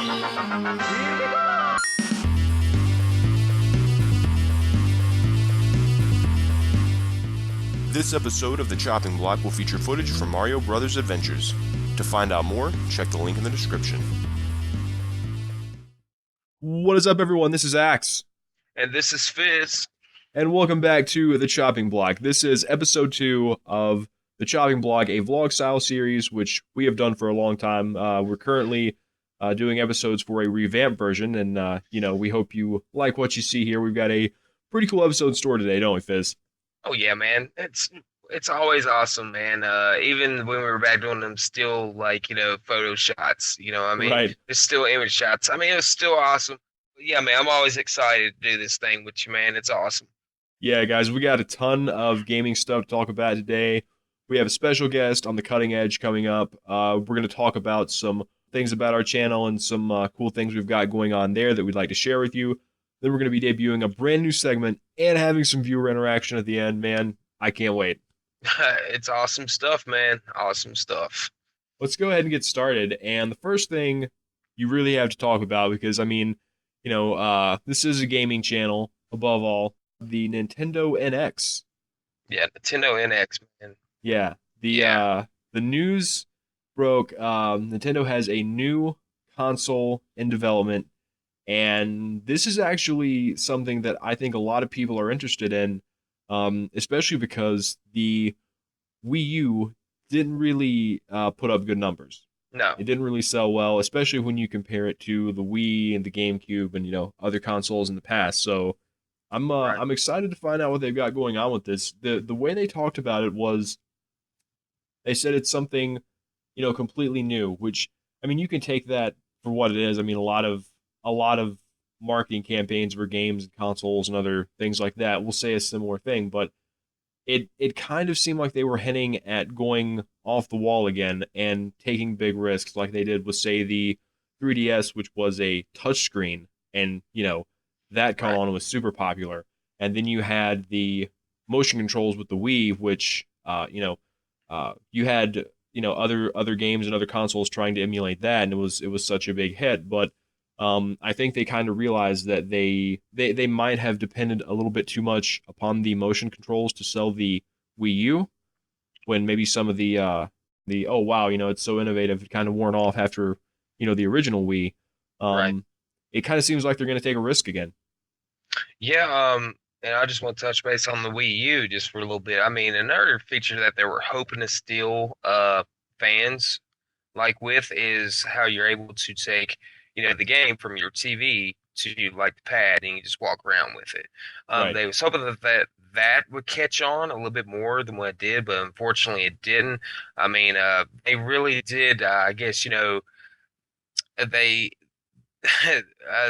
This episode of The Chopping Block will feature footage from Mario Brothers Adventures. To find out more, check the link in the description. What is up, everyone? This is Axe. And this is Fizz. And welcome back to The Chopping Block. This is episode 2 of The Chopping Block, a vlog-style series, which we have done for a long time. We're currently doing episodes for a revamped version, and, we hope you like what you see here. We've got a pretty cool episode in store today, don't we, Fizz? Oh yeah, man. It's always awesome, man. Even when we were back doing them still photo shots, Right. it's still image shots. It was still awesome. But yeah, man, I'm always excited to do this thing with you, man. It's awesome. Yeah, guys, we got a ton of gaming stuff to talk about today. We have a special guest on the cutting edge coming up. We're going to talk about some things about our channel and some cool things we've got going on there that we'd like to share with you. Then we're going to be debuting a brand new segment and having some viewer interaction at the end. Man, I can't wait. It's awesome stuff, man. Awesome stuff. Let's go ahead and get started. And the first thing you really have to talk about, because, this is a gaming channel, above all, the Nintendo NX. Yeah, Nintendo NX, man. Yeah, the news broke. Nintendo has a new console in development, and this is actually something that I think a lot of people are interested in, especially because the Wii U didn't really put up good numbers. No. It didn't really sell well, especially when you compare it to the Wii and the GameCube and other consoles in the past. So Right. I'm excited to find out what they've got going on with this. The way they talked about it was they said it's something completely new, which you can take that for what it is. A lot of marketing campaigns for games and consoles and other things like that will say a similar thing, but it kind of seemed like they were hinting at going off the wall again and taking big risks like they did with, say, the 3DS, which was a touchscreen, and that Right. console was super popular. And then you had the motion controls with the Wii, which you had other games and other consoles trying to emulate that, and it was such a big hit. But I think they kind of realized that they might have depended a little bit too much upon the motion controls to sell the Wii U, when maybe some of the oh wow, it's so innovative, it kind of worn off after the original Wii. Right. It kind of seems like they're going to take a risk again. Yeah, and I just want to touch base on the Wii U just for a little bit. Another feature that they were hoping to steal fans with is how you're able to take, the game from your TV to like the pad and you just walk around with it. Right. They was hoping that would catch on a little bit more than what it did, but unfortunately it didn't. They really did, I guess, they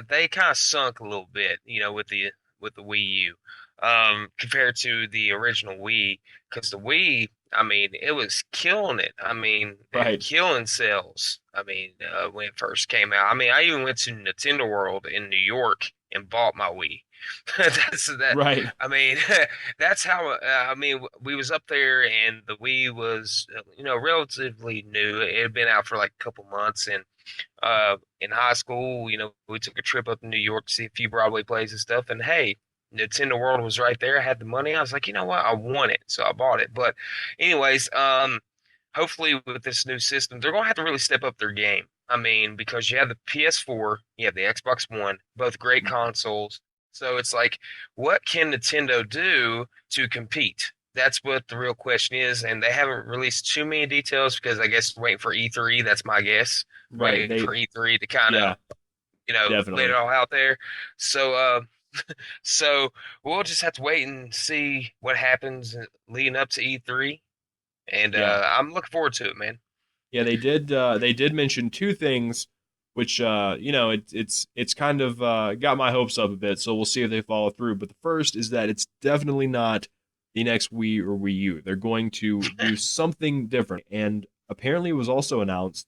they kind of sunk a little bit, with the Wii U, compared to the original Wii, because the Wii, it was killing it. And Right. killing sales. When it first came out. I even went to Nintendo World in New York and bought my Wii. That's that. Right. I mean, that's how. We was up there, and the Wii was, relatively new. It had been out for like a couple months, and in high school, we took a trip up to New York to see a few Broadway plays and stuff. And hey, Nintendo World was right there. I had the money. I was like, you know what? I want it, so I bought it. But, anyways, hopefully with this new system, they're gonna have to really step up their game. Because you have the PS4, you have the Xbox One, both great consoles. So it's like, what can Nintendo do to compete? That's what the real question is, and they haven't released too many details because I guess waiting for E3. That's my guess. Right. Waiting for E3 to kind of, Yeah, lay it definitely. all out there. So, so we'll just have to wait and see what happens leading up to E3, and Yeah. I'm looking forward to it, man. Yeah, they did mention two things, which it's kind of got my hopes up a bit. So we'll see if they follow through. But the first is that it's definitely not the next Wii or Wii U. They're going to do something different. And apparently, it was also announced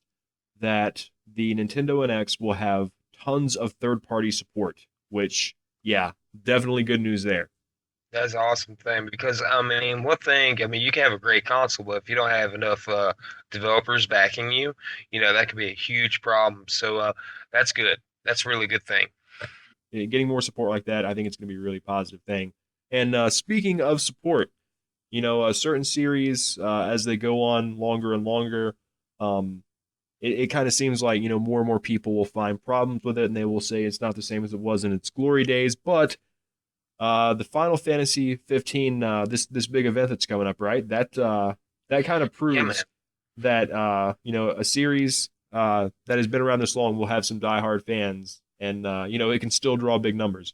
that the Nintendo NX will have tons of third-party support. Which, yeah, definitely good news there. That's an awesome thing because I mean, one thing, I mean, you can have a great console, but if you don't have enough developers backing you, that could be a huge problem. So that's good. That's a really good thing. Getting more support like that, I think it's going to be a really positive thing. And speaking of support, certain series as they go on longer and longer, um, it kind of seems like more and more people will find problems with it, and they will say it's not the same as it was in its glory days. But the Final Fantasy 15, this big event that's coming up, right? That kind of Yeah, man. proves that a series that has been around this long will have some diehard fans, and it can still draw big numbers.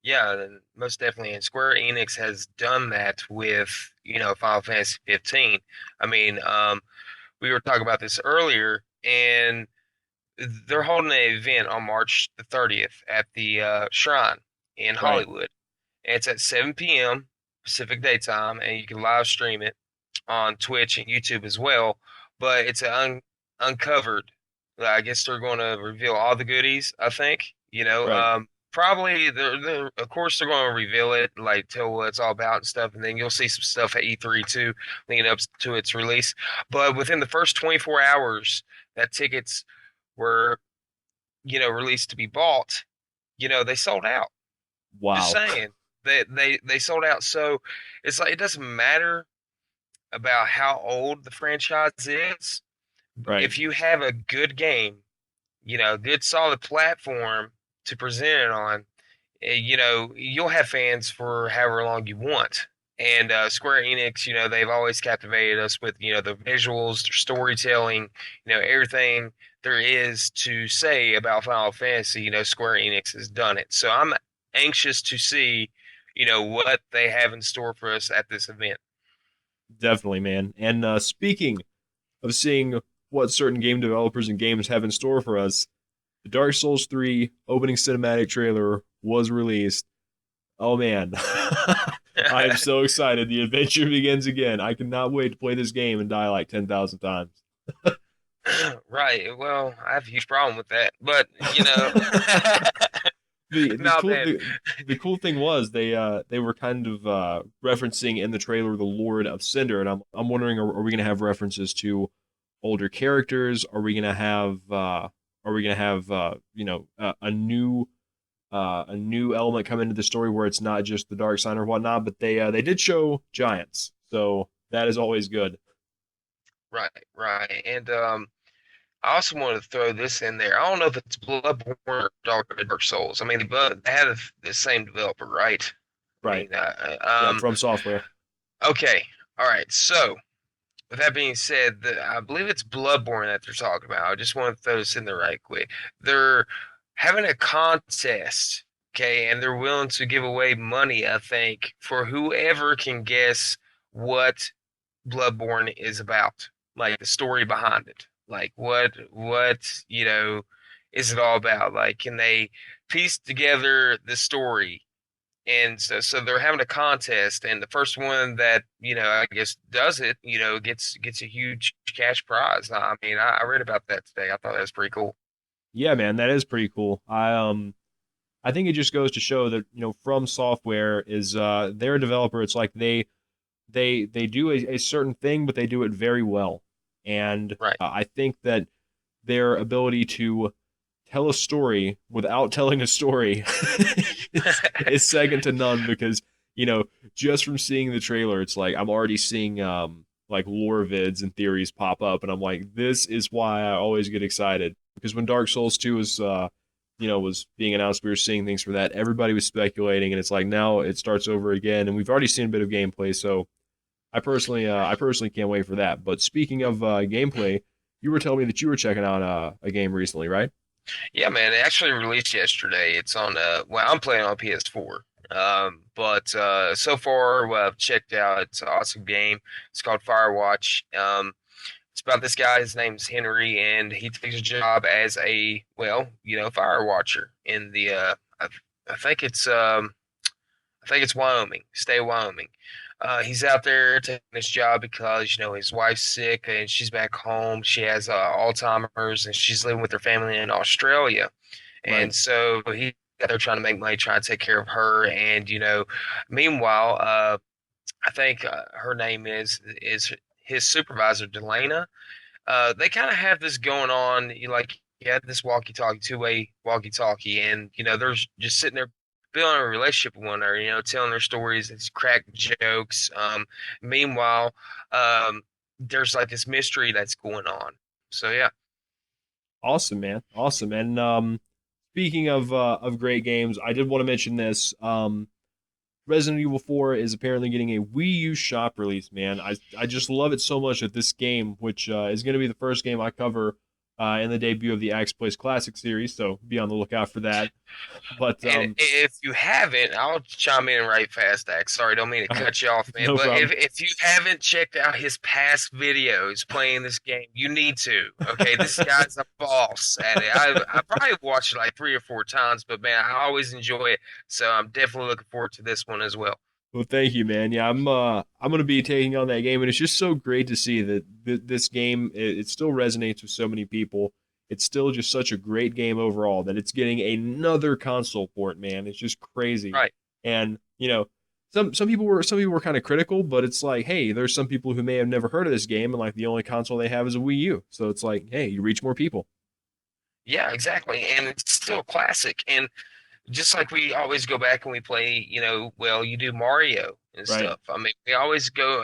Yeah, most definitely. And Square Enix has done that with, Final Fantasy 15. I mean, we were talking about this earlier, and they're holding an event on March the 30th at the Shrine in Right, Hollywood. And it's at 7 p.m. Pacific Daytime, and you can live stream it on Twitch and YouTube as well. But it's an uncovered. I guess they're going to reveal all the goodies. I think right. probably of course they're going to reveal it, like tell what it's all about and stuff, and then you'll see some stuff at E3 too, leading up to its release. But within the first 24 hours, that tickets were released to be bought. They sold out. Just Wow. saying. They sold out. So it's like it doesn't matter about how old the franchise is. Right. If you have a good game, good solid platform to present it on, you'll have fans for however long you want. And Square Enix, they've always captivated us with, the visuals, their storytelling, everything there is to say about Final Fantasy, Square Enix has done it. So I'm anxious to see, what they have in store for us at this event. Definitely, man. And speaking of seeing what certain game developers and games have in store for us, the Dark Souls 3 opening cinematic trailer was released. Oh man. I am so excited. The adventure begins again. I cannot wait to play this game and die like 10,000 times. Right. Well, I have a huge problem with that, but the the no, cool man. the, the cool thing was they were kind of referencing in the trailer the Lord of Cinder, and I'm wondering, are we going to have references to older characters? Are we going to have a new element come into the story where it's not just the dark sign or whatnot? But they did show giants, so that is always good. Right, right. And I also want to throw this in there. I don't know if it's Bloodborne or Dark Souls. I mean, they had the same developer, right? I Right. mean, Yeah, from software. okay. All right. So, with that being said, I believe it's Bloodborne that they're talking about. I just want to throw this in there right quick. They're having a contest, okay, and they're willing to give away money, I think, for whoever can guess what Bloodborne is about, like the story behind it. Like what, is it all about? Like can they piece together the story? And so they're having a contest, and the first one that, I guess does it, gets a huge cash prize. I mean, I read about that today. I thought that was pretty cool. Yeah, man, that is pretty cool. I think it just goes to show that From Software is they're a developer. It's like they do a certain thing, but they do it very well. And Right. I think that their ability to tell a story without telling a story is second to none because just from seeing the trailer, it's like I'm already seeing like lore vids and theories pop up, and I'm like, this is why I always get excited because when Dark Souls 2 was being announced, we were seeing things for that. Everybody was speculating, and it's like now it starts over again, and we've already seen a bit of gameplay, so I personally can't wait for that. But speaking of gameplay, you were telling me that you were checking out a game recently, right? Yeah, man, it actually released yesterday. It's on well, I'm playing on PS4. But so far what I've checked out, it's an awesome game. It's called Firewatch. It's about this guy, his name's Henry, and he takes a job as a, well, fire watcher in the I think it's Wyoming, state of Wyoming. He's out there taking this job because his wife's sick and she's back home. She has Alzheimer's and she's living with her family in Australia. Right. And so he they're trying to make money, trying to take care of her, and meanwhile, I think her name is his supervisor, Delana. They kind of have this going on. You had this walkie-talkie, two-way walkie-talkie, and they're just sitting there building a relationship with one another. Telling their stories, these crack jokes. Meanwhile, there's like this mystery that's going on. So yeah. Awesome, man. Awesome. And speaking of great games, I did want to mention this. Resident Evil 4 is apparently getting a Wii U shop release, man. I just love it so much that this game, which is going to be the first game I cover in the debut of the Axe Plays Classic series, so be on the lookout for that. But And if you haven't, I'll chime in right fast, Dax. Sorry, don't mean to cut you off, man. no But problem. if you haven't checked out his past videos playing this game, you need to. Okay, this guy's a boss at it. I probably watched it like 3 or 4 times, but man, I always enjoy it. So I'm definitely looking forward to this one as well. Well, thank you, man. Yeah, I'm gonna be taking on that game, and it's just so great to see that this game it still resonates with so many people. It's still just such a great game overall that it's getting another console port, man. It's just crazy. Right. And some people were kind of critical, but it's like, hey, there's some people who may have never heard of this game, and like the only console they have is a Wii U. So it's like, hey, you reach more people. Yeah, exactly. And it's still a classic. And just like we always go back and we play, well, you do Mario and Right. stuff. I mean, we always go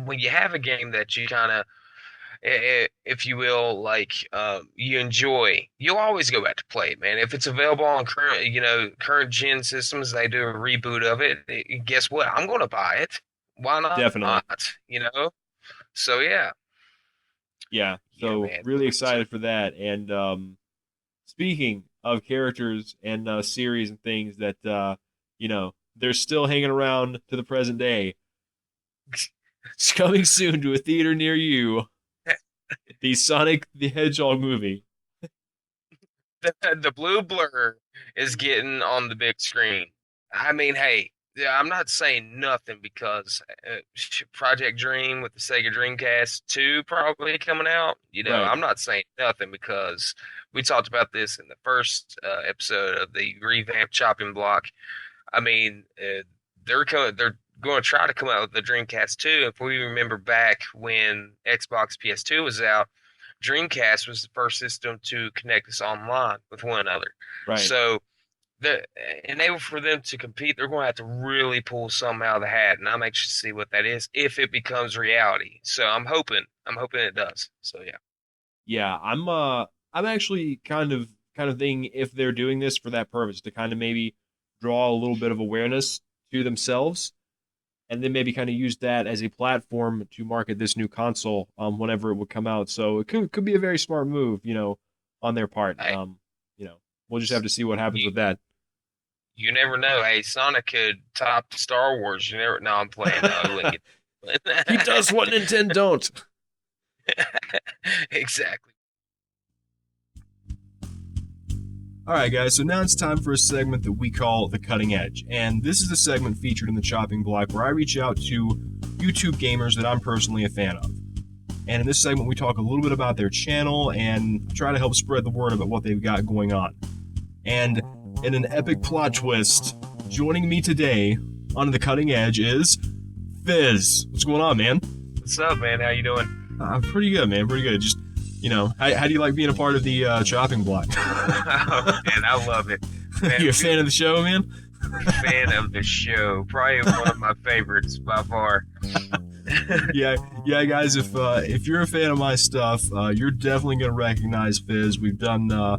when you have a game that you kind of, if you will, like you enjoy, you'll always go back to play it, man. If it's available on current gen systems, they do a reboot of it. Guess what? I'm going to buy it. Why Definitely. not? So yeah, Yeah. yeah, So man. really So excited for that. And speaking of characters and series and things that they're still hanging around to the present day. It's coming soon to a theater near you. The Sonic the Hedgehog movie. the blue blur is getting on the big screen. I mean, hey, yeah, I'm not saying nothing because Project Dream with the Sega Dreamcast 2 probably coming out. Right. I'm not saying nothing because we talked about this in the first episode of the revamped chopping block. I mean, they're going to try to come out with the Dreamcast 2. If we remember back when Xbox PS2 was out, Dreamcast was the first system to connect us online with one another. Right. So the enable for them to compete, they're going to have to really pull something out of the hat, and I'm anxious to see what that is if it becomes reality. So I'm hoping it does. So yeah, Yeah, I'm actually kind of thinking if they're doing this for that purpose to kind of maybe draw a little bit of awareness to themselves and then maybe kind of use that as a platform to market this new console whenever it would come out. So it could be a very smart move, on their part. I, You know, we'll just have to see what happens you with that. you never know. Hey, Sonic could top Star Wars. You never. No, I'm playing. No, he wouldn't He get. does what Nintendo don't. Exactly. All right, guys, so now it's time for a segment that we call The Cutting Edge. And this is a segment featured in the chopping block where I reach out to YouTube gamers that I'm personally a fan of. And in this segment, we talk a little bit about their channel and try to help spread the word about what they've got going on. And in an epic plot twist, joining me today on The Cutting Edge is Fizz. What's going on, man? What's up, man? How you doing? Pretty good, man. Pretty good. Just, how do you like being a part of the chopping block? Oh, man, I love it. Man, You a fan of the show, man? fan of the show. Probably one of my favorites by far. Yeah, guys. If you're a fan of my stuff, you're definitely gonna recognize Fizz. We've done a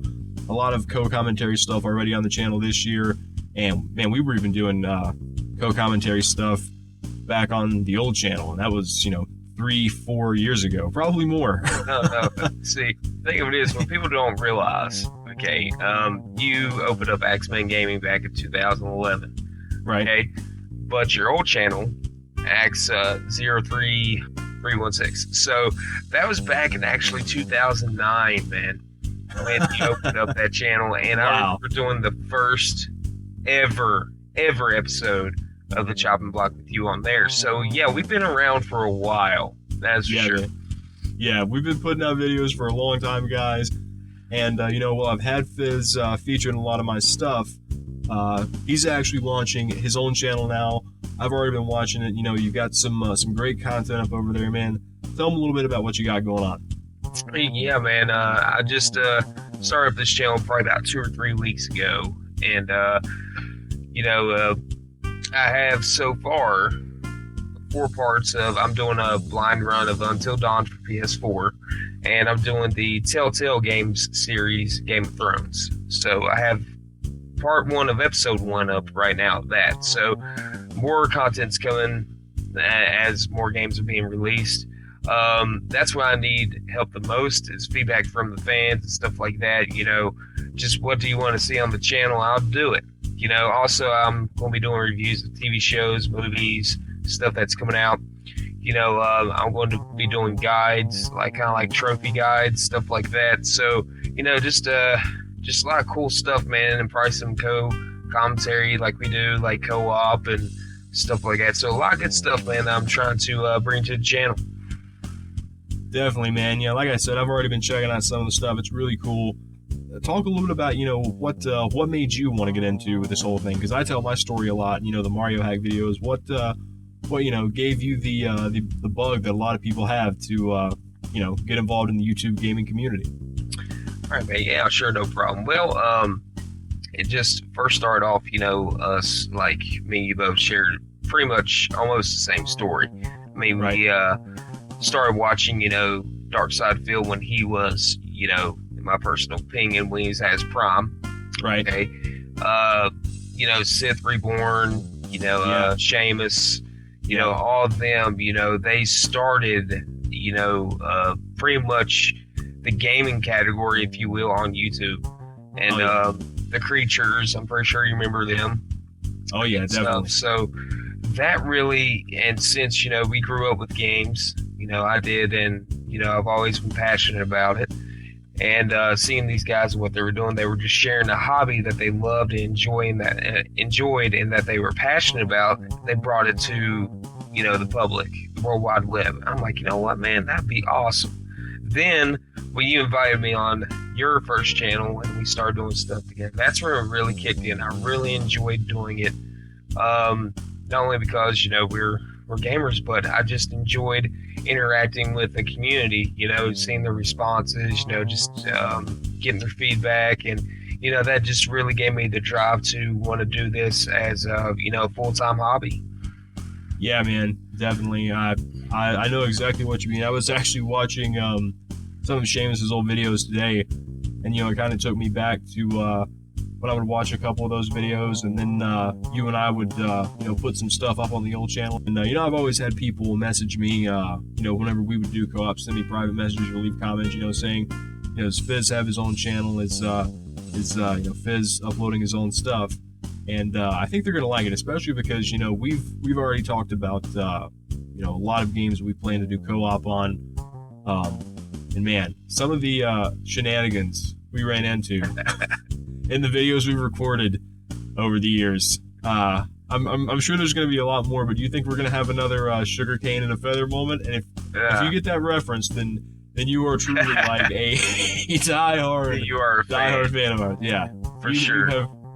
lot of co-commentary stuff already on the channel this year, and man, we were even doing co-commentary stuff back on the old channel, and that was 3-4 years ago, probably more. No, no. See, the thing of it is, what people don't realize, okay, you opened up AxeManGaming back in 2011, Right. okay, but your old channel, Axe 03316. So that was back in actually 2009, man, when you opened up that channel, and I Wow. remember doing the first ever episode of the chopping block with you on there. So yeah, we've been around for a while. That's for Yeah, sure. man. Yeah, we've been putting out videos for a long time, guys. And, well, I've had Fizz featured in a lot of my stuff. He's actually launching his own channel now. I've already been watching it. You know, you got some great content up over there, man. Tell him a little bit about what you got going on. Yeah, man. I just started up this channel probably about 2 or 3 weeks ago, and you know, I have so far 4 parts of. I'm doing a blind run of Until Dawn for PS4, and I'm doing the Telltale Games series, Game of Thrones. So I have part 1 of episode 1 up right now. That so more content's coming as more games are being released. That's why I need help the most is feedback from the fans and stuff like that. You know, just what do you want to see on the channel? I'll do it. You know, also I'm going to be doing reviews of TV shows, movies, stuff that's coming out. You know, I'm going to be doing guides, like kind of like trophy guides, stuff like that. So, you know, just a lot of cool stuff, man, and probably some commentary like we do, like co-op and stuff like that. So a lot of good stuff, man, that I'm trying to bring to the channel. Definitely, man. Yeah, like I said, I've already been checking out some of the stuff. It's really cool. Talk a little bit about, you know, what made you want to get into this whole thing? Because I tell my story a lot. You know, the Mario hack videos. What you know gave you the bug that a lot of people have to you know, get involved in the YouTube gaming community? All right, man. Yeah, sure, no problem. Well, it just first started off, you know, us, like me and you both shared pretty much almost the same story. I mean, Right. we started watching, you know, Dark Side Phil when he was, you know, in my personal opinion, when he was at his prime. Right. Okay. You know, Sith Reborn, you know, Yeah. Sheamus, you know, all of them, you know, they started, you know, pretty much the gaming category, if you will, on YouTube. And the Creatures, I'm pretty sure you remember them. Oh yeah, definitely. So that really, and since, you know, we grew up with games, you know, I did, and, you know, I've always been passionate about it. And seeing these guys and what they were doing, they were just sharing a hobby that they loved and enjoyed, and that they were passionate about. They brought it to, you know, the public, the World Wide Web. I'm like, you know what, man, that'd be awesome. Then when you invited me on your first channel and we started doing stuff together, that's where it really kicked in. I really enjoyed doing it. Not only because, you know, we're gamers, but I just enjoyed interacting with the community, you know, seeing the responses, you know, just getting their feedback, and, you know, that just really gave me the drive to want to do this as a, you know, full-time hobby. Yeah, man, definitely. I know exactly what you mean. I was actually watching some of Sheamus's old videos today, and, you know, it kind of took me back to when I would watch a couple of those videos, and then you and I would, you know, put some stuff up on the old channel. And, you know, I've always had people message me, you know, whenever we would do co-op, send me private messages or leave comments, you know, saying, you know, does Fizz have his own channel? Is you know, Fizz uploading his own stuff? And I think they're going to like it, especially because, you know, we've already talked about, you know, a lot of games we plan to do co-op on. And, man, some of the shenanigans we ran into in the videos we recorded over the years. I'm sure there's going to be a lot more, but do you think we're going to have another sugar cane and a feather moment? And if you get that reference, then you are truly like a diehard fan of ours. Yeah, for sure.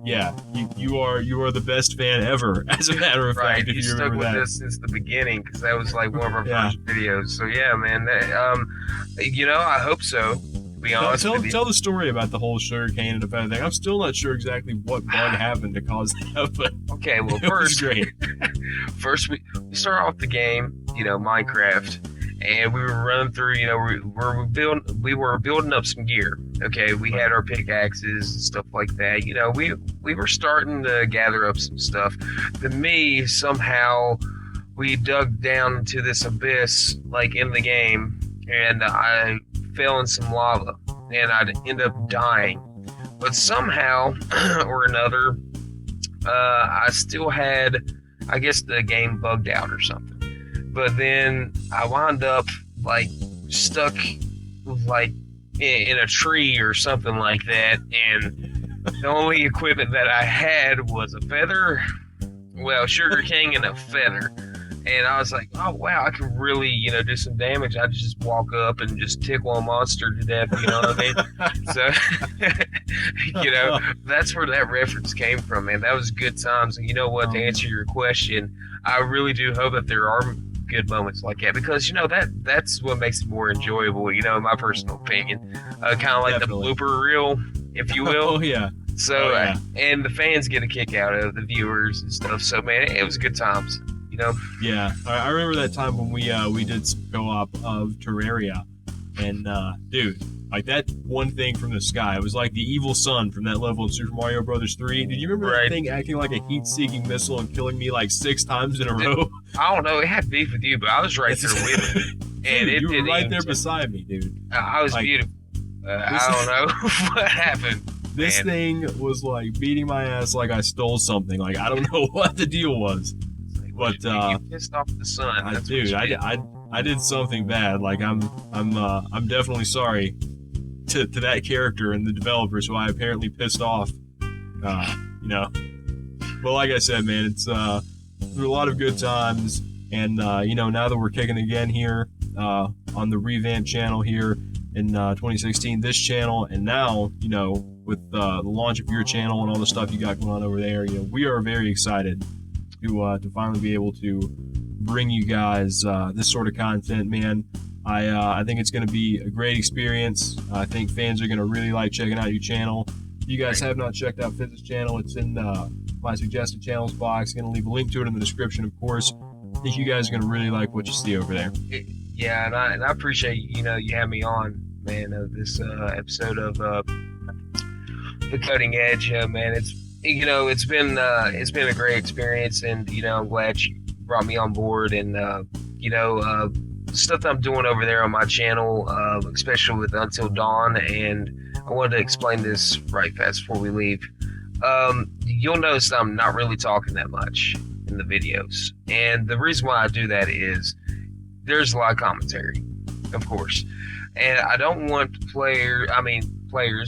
You are the best fan ever. As a matter of fact, if you you stuck remember with that. us since the beginning, because that was like one of our first videos. So yeah, man. You know, I hope so. To be honest, tell the story about the whole sugar cane and the feather thing. I'm still not sure exactly what bug happened to cause that, but okay. Well, first we start off the game, you know, Minecraft, and we were running through. You know, we were building up some gear. Okay, we had our pickaxes and stuff like that. You know, we were starting to gather up some stuff. Then me, somehow, we dug down into this abyss, like in the game, and I fell in some lava, and I'd end up dying. But somehow or another, I still had, I guess the game bugged out or something. But then I wound up like stuck like in a tree or something like that, and the only equipment that I had was a feather, well, sugar cane and a feather. And I was like, oh wow, I can really, do some damage. I just walk up and just tickle a monster to death. You know what I mean? So, you know, that's where that reference came from, man. That was good times. And you know what? To answer your question, I really do hope that there are good moments like that because that's what makes it more enjoyable. In my personal opinion, kind of like the Definitely. blooper reel, if you will. Oh yeah. Oh So, yeah. and the fans get a kick out of the viewers and stuff. So, man, it was good times. You know. Yeah. I remember that time when we did some co-op of Terraria, and dude, like that one thing from the sky, it was like the evil sun from that level in Super Mario Brothers 3. Did you remember that Right. thing acting like a heat-seeking missile and killing me like 6 times in a Did, row? I don't know. It had beef with you, but I was right there with it, and Dude, it you were didn't right even. there beside me, dude. I was Like beautiful. this I don't know what happened, this man. thing was like beating my ass like I stole something. Like I don't know what the deal was, It's like, what but you pissed off the sun. I That's what dude, you I, did. I did something bad. Like I'm definitely sorry to that character and the developers who I apparently pissed off. Uh, you know, but like I said, man, it's there a lot of good times, and now that we're kicking again here on the revamp channel here in 2016, this channel, and now with the launch of your channel and all the stuff you got going on over there, we are very excited to finally be able to bring you guys this sort of content, man. I think it's going to be a great experience. I think fans are going to really like checking out your channel. If you guys Right. have not checked out Fizness channel, it's in my suggested channels box. Going to leave a link to it in the description, of course. I think you guys are going to really like what you see over there. Yeah, and I appreciate you have me on, man. This episode of the Cutting Edge, man. It's been a great experience, and I'm glad you brought me on board, and the stuff that I'm doing over there on my channel, especially with Until Dawn, and I wanted to explain this right fast before we leave. You'll notice that I'm not really talking that much in the videos, and the reason why I do that is there's a lot of commentary, of course, and I don't want players,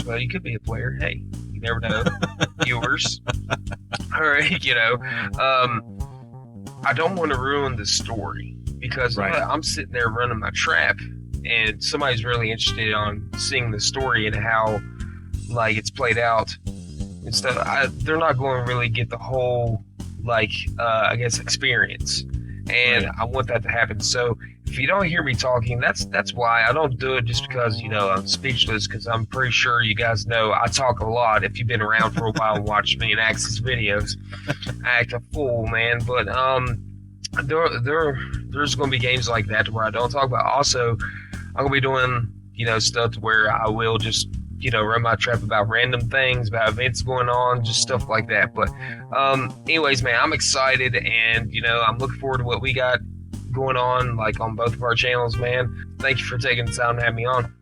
but you could be a player. Hey, you never know. Viewers, or I don't want to ruin the story because Right. I'm sitting there running my trap, and somebody's really interested on seeing the story and how like it's played out and stuff. They're not going to really get the whole I guess experience, and Right. I want that to happen. So if you don't hear me talking, that's why I don't do it just because I'm speechless. Because I'm pretty sure you guys know I talk a lot. If you've been around for a while and watched me and Axe's videos, I act a fool, man. But there's going to be games like that where I don't talk about. Also, I'm going to be doing stuff to where I will just run my trap about random things, about events going on, just stuff like that. But anyways, man, I'm excited, and I'm looking forward to what we got going on, like on both of our channels, man. Thank you for taking the time to have me on.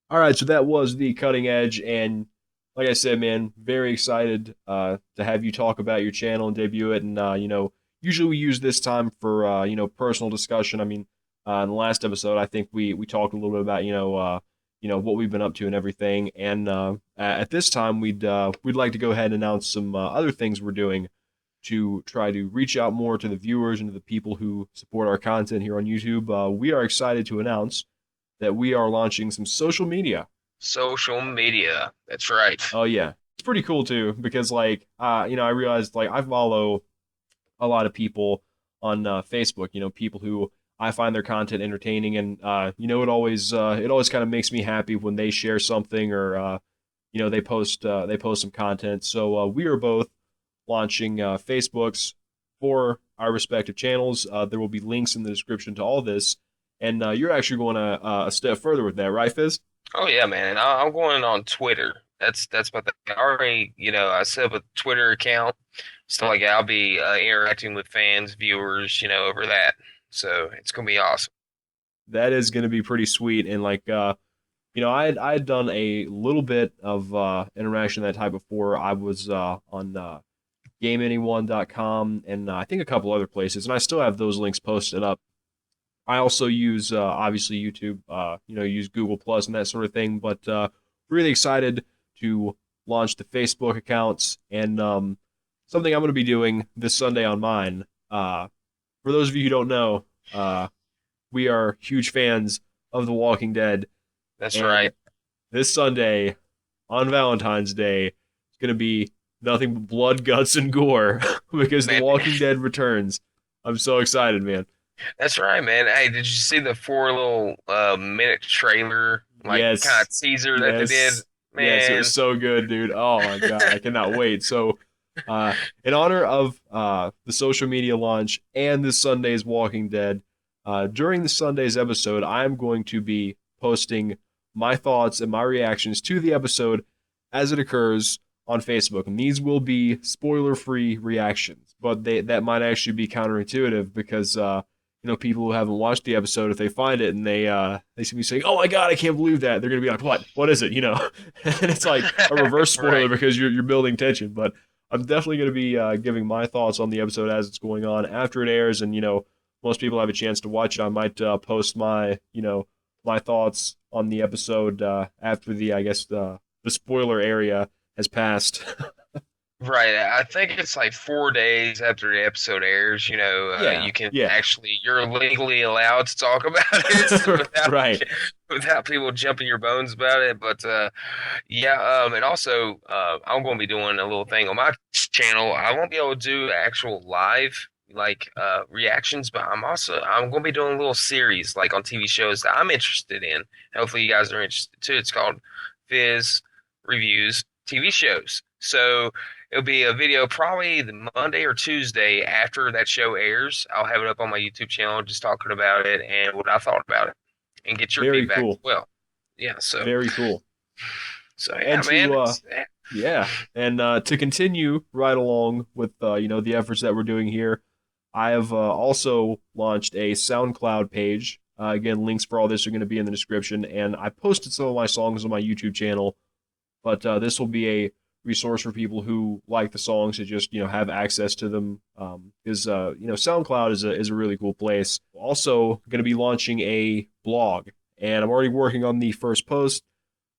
All right, so that was the cutting edge, and like I said, man, very excited to have you talk about your channel and debut it. And usually we use this time for personal discussion. I mean, in the last episode, I think we talked a little bit about what we've been up to and everything. And at this time, we'd like to go ahead and announce some other things we're doing to try to reach out more to the viewers and to the people who support our content here on YouTube. We are excited to announce that we are launching some social media. Social media. That's right. Oh yeah, it's pretty cool too because like I realized like I follow a lot of people on Facebook. People who I find their content entertaining, and it always kind of makes me happy when they share something or they post some content. So we are both launching Facebooks for our respective channels. There will be links in the description to all this, and you're actually going a step further with that, right, Fizz? Oh yeah, man. I'm going on Twitter. That's my thing. I already, I set up a Twitter account, stuff like that. I'll be interacting with fans, viewers, over that. So it's gonna be awesome. That is going to be pretty sweet. And like, I had done a little bit of interaction of that type before. I was on GameAnyone.com and I think a couple other places, and I still have those links posted up. I also use obviously YouTube, use Google Plus and that sort of thing. But really excited to launch the Facebook accounts, and something I'm going to be doing this Sunday on mine. For those of you who don't know, we are huge fans of The Walking Dead, That's and right. this Sunday on Valentine's Day, it's going to be nothing but blood, guts, and gore because The Man, Walking Dead returns. I'm so excited, man. that's right, man. Hey, did you see the 4 little minute trailer, like kind Yes, of teaser that they did? yes, yes. It was Man, so good, dude. Oh my god, I cannot wait. So, in honor of the social media launch and this Sunday's Walking Dead, during the Sunday's episode, I'm going to be posting my thoughts and my reactions to the episode as it occurs on Facebook, and these will be spoiler-free reactions. But that might actually be counterintuitive because people who haven't watched the episode, if they find it and they see me saying, "Oh my god, I can't believe that," they're gonna be like, "What? What is it?" And it's like a reverse spoiler right. because you're building tension. But I'm definitely gonna be giving my thoughts on the episode as it's going on after it airs, and most people have a chance to watch it. I might post my thoughts on the episode after I guess the spoiler area has passed. Right. I think it's like 4 days after the episode airs, Yeah, you can yeah, actually, you're legally allowed to talk about it without right. without people jumping your bones about it. But yeah, and also I'm going to be doing a little thing on my channel. I won't be able to do actual live like reactions, but I'm going to be doing a little series like on TV shows that I'm interested in. Hopefully you guys are interested too. It's called Fizz Reviews TV Shows. So it'll be a video probably the Monday or Tuesday after that show airs. I'll have it up on my YouTube channel just talking about it and what I thought about it and get your Very feedback as cool. well. Yeah, so Very cool. yeah, And man. yeah, and to continue right along with the efforts that we're doing here, I have also launched a SoundCloud page. Again, links for all this are going to be in the description, and I posted some of my songs on my YouTube channel. But this will be a resource for people who like the songs to just have access to them. Because SoundCloud is a really cool place. Also, going to be launching a blog, and I'm already working on the first post.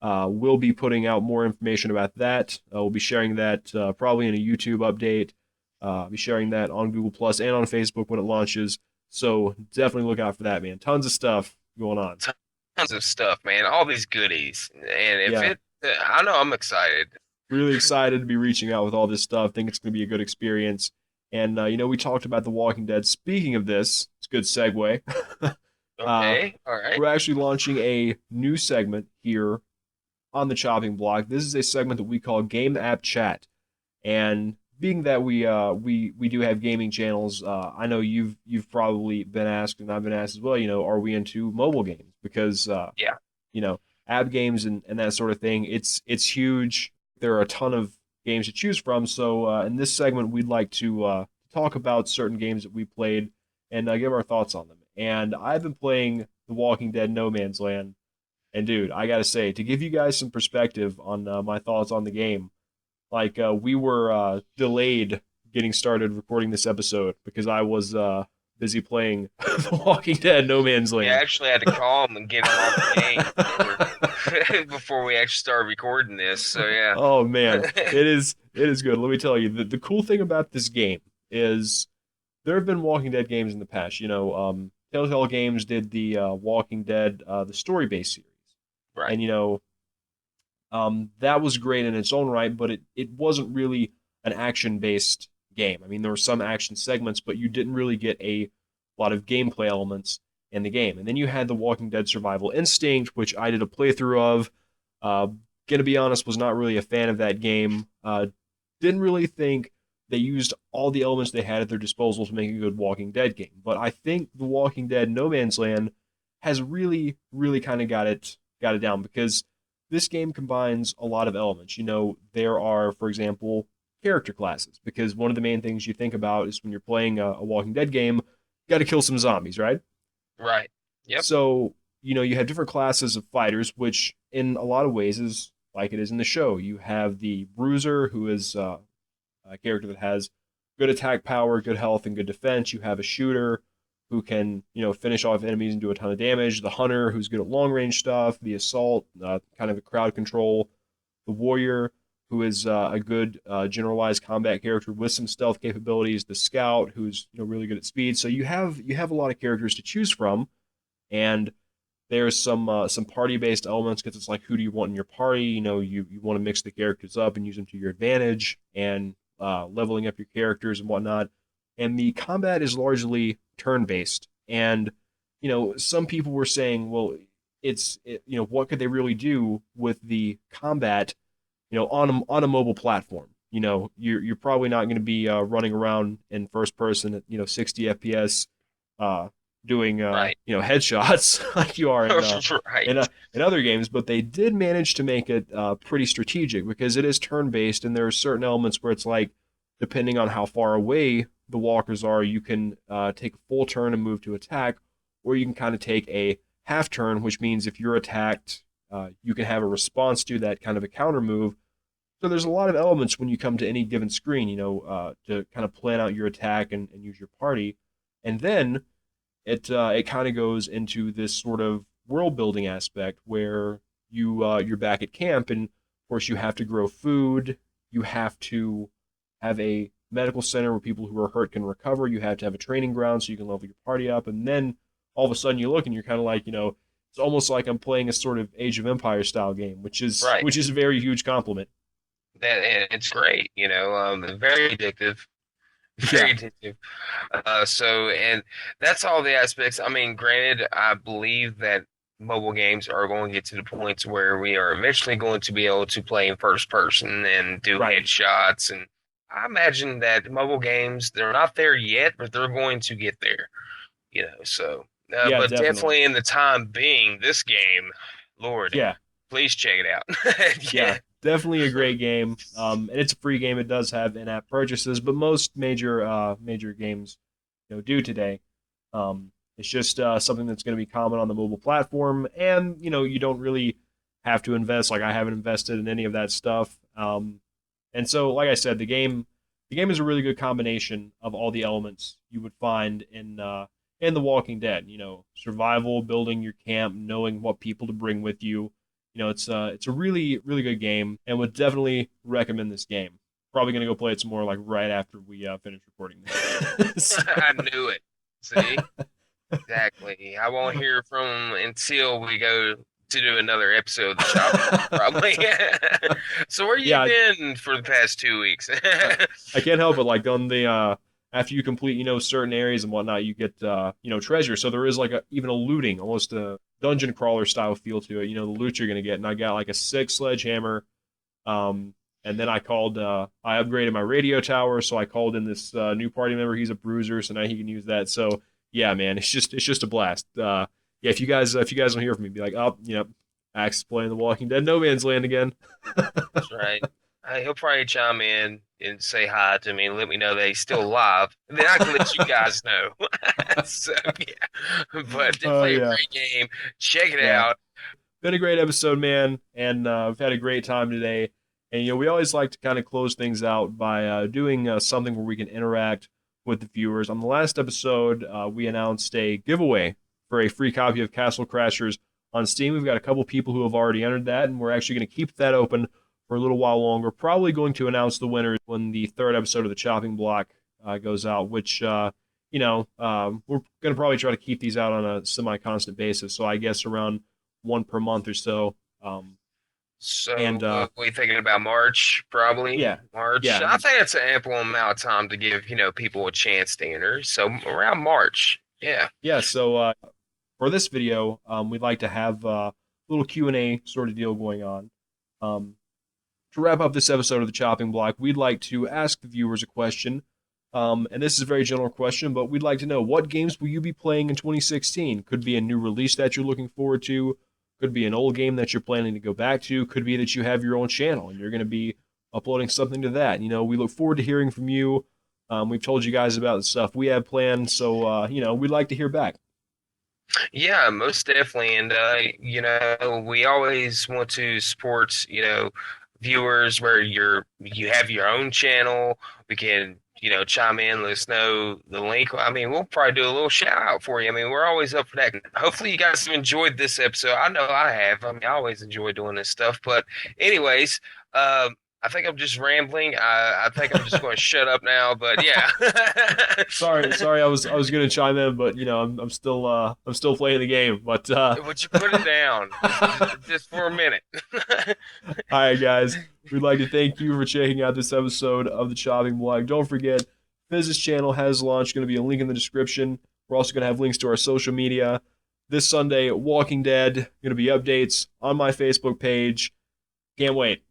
We'll be putting out more information about that. We'll be sharing that probably in a YouTube update. I'll be sharing that on Google Plus and on Facebook when it launches. So definitely look out for that, man. Tons of stuff going on. Tons of stuff, man. All these goodies, and if Yeah, it, I know I'm excited. really excited to be reaching out with all this stuff. Think it's going to be a good experience. And we talked about The Walking Dead. Speaking of this, it's a good segue. uh, Okay, all right. we're actually launching a new segment here on the chopping block. This is a segment that we call Game App Chat. And being that we do have gaming channels, I know you've probably been asked, and I've been asked as well. Are we into mobile games? Because Yeah, you know, app games and that sort of thing. It's huge. There are a ton of games to choose from. So in this segment, we'd like to talk about certain games that we played and give our thoughts on them. And I've been playing The Walking Dead No Man's Land. And dude, I gotta say, to give you guys some perspective on my thoughts on the game, like we were delayed getting started recording this episode because I was busy playing The Walking Dead No Man's we Land. actually had to call him and get him off the game before before we actually started recording this. So yeah. Oh man, it is good. Let me tell you, the cool thing about this game is there have been Walking Dead games in the past. Telltale Games did the Walking Dead the story based series, Right. and that was great in its own right, but it wasn't really an action based game. I mean, there were some action segments, but you didn't really get a lot of gameplay elements in the game. And then you had the Walking Dead Survival Instinct, which I did a playthrough of. Uh, gonna be honest, was not really a fan of that game. Didn't really think they used all the elements they had at their disposal to make a good Walking Dead game. But I think the Walking Dead No Man's Land has really, really kind of got it down because this game combines a lot of elements. There are, for example, character classes, because one of the main things you think about is when you're playing a Walking Dead game, you got to kill some zombies, right? Right. Yep. So, you have different classes of fighters, which in a lot of ways is like it is in the show. You have the Bruiser, who is a character that has good attack power, good health, and good defense. You have a shooter who can, finish off enemies and do a ton of damage. The hunter, who's good at long range stuff. The assault, kind of a crowd control. The warrior, who is a good generalized combat character with some stealth capabilities. The scout, who's really good at speed. So you have a lot of characters to choose from, and there's some party based elements because it's like who do you want in your party? You want to mix the characters up and use them to your advantage, and leveling up your characters and whatnot. And the combat is largely turn based, and some people were saying, well, what could they really do with the combat on a mobile platform. You're probably not going to be running around in first person at 60 FPS, uh, doing Right. headshots like you are in Right. in other games. But they did manage to make it pretty strategic because it is turn based, and there are certain elements where it's like, depending on how far away the walkers are, you can take a full turn and move to attack, or you can kind of take a half turn, which means if you're attacked, you can have a response to that, kind of a counter move. So there's a lot of elements when you come to any given screen, to kind of plan out your attack and use your party. And then it kind of goes into this sort of world building aspect where you're back at camp, and of course you have to grow food. You have to have a medical center where people who are hurt can recover. You have to have a training ground so you can level your party up. And then all of a sudden you look and you're kind of like, it's almost like I'm playing a sort of Age of Empire style game, which is Right. which is a very huge compliment. That and it's great, very addictive, Yeah, very addictive. And that's all the aspects. I mean, granted, I believe that mobile games are going to get to the point where we are eventually going to be able to play in first person and do right. headshots. And I imagine that mobile games, they're not there yet, but they're going to get there, Yeah, but definitely. definitely in the time being, this game, Lord, Yeah, please check it out. yeah, Yeah. definitely a great game. And it's a free game. It does have in-app purchases, but most major games, do today. It's just something that's going to be common on the mobile platform, and you don't really have to invest. Like I haven't invested in any of that stuff. And so, like I said, the game is a really good combination of all the elements you would find in The Walking Dead. Survival, building your camp, knowing what people to bring with you. It's a really really good game, and would definitely recommend this game. Probably gonna go play it some more like right after we finish recording this. I knew it. See? Exactly. I won't hear from him until we go to do another episode of the chopping block, probably. So where you Yeah, been for the past 2 weeks? I, I can't help it. Like on the after you complete certain areas and whatnot, you get treasure. So there is like even a looting, almost a dungeon crawler style feel to it. The loot you're gonna get, and I got like a 6 sledgehammer. And then I upgraded my radio tower, so I called in this new party member. He's a bruiser, so now he can use that. So yeah, man, it's just a blast. Yeah, if you guys don't hear from me, be like, oh, Axe is playing The Walking Dead, No Man's Land again. That's right. He'll probably chime in and say hi to me and let me know that he's still alive. And then I can let you guys know. So, yeah. But Oh definitely a yeah, great game. Check it yeah. out. Been a great episode, man, and we've had a great time today. And we always like to kind of close things out by doing something where we can interact with the viewers. On the last episode, we announced a giveaway for a free copy of Castle Crashers on Steam. We've got a couple people who have already entered that, and we're actually going to keep that open for a little while longer. Probably going to announce the winners when the third episode of the Chopping Block goes out, which we're going to probably try to keep these out on a semi-constant basis. So I guess around one per month or so. And So, we thinking about March, probably yeah, March. yeah, I think it's an ample amount of time to give, people a chance to enter. So around March. Yeah. yeah. So for this video, we'd like to have a little Q&A sort of deal going on. Um, to wrap up this episode of the Chopping Block, we'd like to ask the viewers a question. And this is a very general question, but we'd like to know, what games will you be playing in 2016? Could be a new release that you're looking forward to. Could be an old game that you're planning to go back to. Could be that you have your own channel and you're going to be uploading something to that. We look forward to hearing from you. We've told you guys about the stuff we have planned, so we'd like to hear back. Yeah, most definitely. And we always want to support, viewers where you have your own channel. We can, chime in, let us know the link. I mean, we'll probably do a little shout out for you. I mean, we're always up for that. Hopefully you guys have enjoyed this episode. I know I have. I mean, I always enjoy doing this stuff. But anyways, I think I'm just rambling. I think I'm just going to shut up now. But yeah, Sorry, I was gonna chime in, but I'm still playing the game. But would you put it down just for a minute? all right, guys, we'd like to thank you for checking out this episode of the Chopping Block. Don't forget, Fizz's channel has launched. Going to be a link in the description. We're also going to have links to our social media. This Sunday, Walking Dead. Going to be updates on my Facebook page. Can't wait.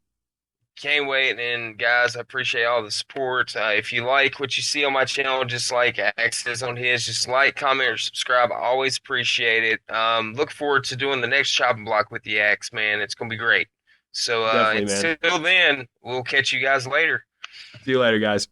Can't wait. And guys, I appreciate all the support. If you like what you see on my channel, just like Axe says on his, just like, comment, or subscribe. I always appreciate it. Look forward to doing the next chopping block with the Axe, man. It's gonna be great. So Definitely, man. until then, we'll catch you guys later. See you later, guys.